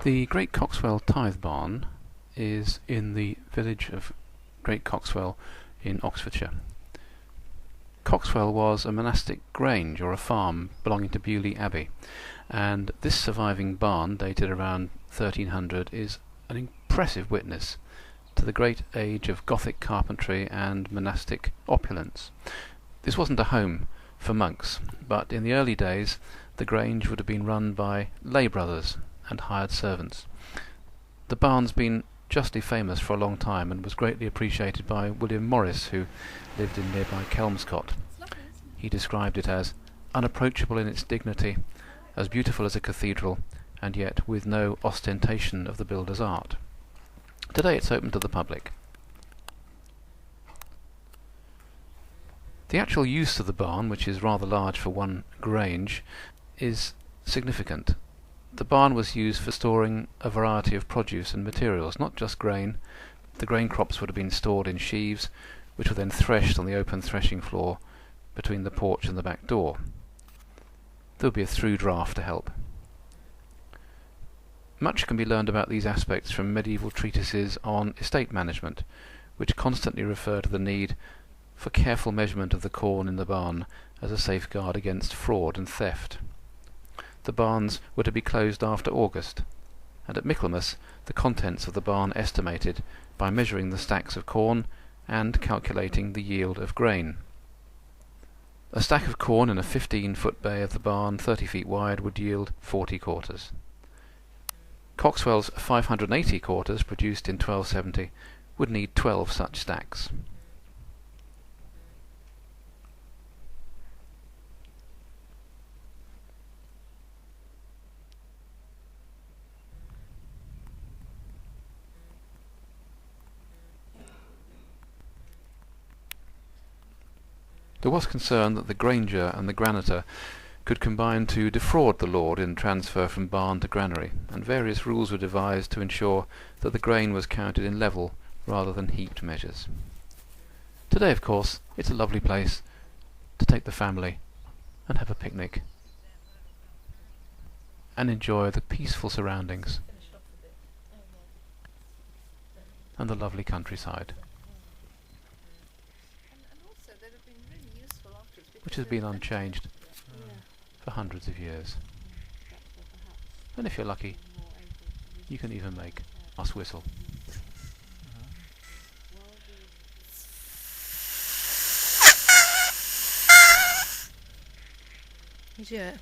The Great Coxwell Tithe Barn is in the village of Great Coxwell in Oxfordshire. Coxwell was a monastic grange or a farm belonging to Beaulieu Abbey, and this surviving barn, dated around 1300, is an impressive witness to the great age of Gothic carpentry and monastic opulence. This wasn't a home for monks, but in the early days the grange would have been run by lay brothers and hired servants. The barn's been justly famous for a long time and was greatly appreciated by William Morris, who lived in nearby Kelmscott. He described it as unapproachable in its dignity, as beautiful as a cathedral, and yet with no ostentation of the builder's art. Today it's open to the public. The actual use of the barn, which is rather large for one grange, is significant. The barn was used for storing a variety of produce and materials, not just grain. The grain crops would have been stored in sheaves, which were then threshed on the open threshing floor between the porch and the back door. There would be a through draft to help. Much can be learned about these aspects from medieval treatises on estate management, which constantly refer to the need for careful measurement of the corn in the barn as a safeguard against fraud and theft. The barns were to be closed after August, and at Michaelmas the contents of the barn estimated by measuring the stacks of corn and calculating the yield of grain. A stack of corn in a 15-foot bay of the barn, 30 feet wide, would yield 40 quarters. Coxwell's 580 quarters, produced in 1270, would need 12 such stacks. There was concern that the granger and the granitor could combine to defraud the lord in transfer from barn to granary, and various rules were devised to ensure that the grain was counted in level rather than heaped measures. Today, of course, it's a lovely place to take the family and have a picnic and enjoy the peaceful surroundings and the lovely countryside, which has been unchanged for hundreds of years. And if you're lucky, you can even make us whistle. You do it.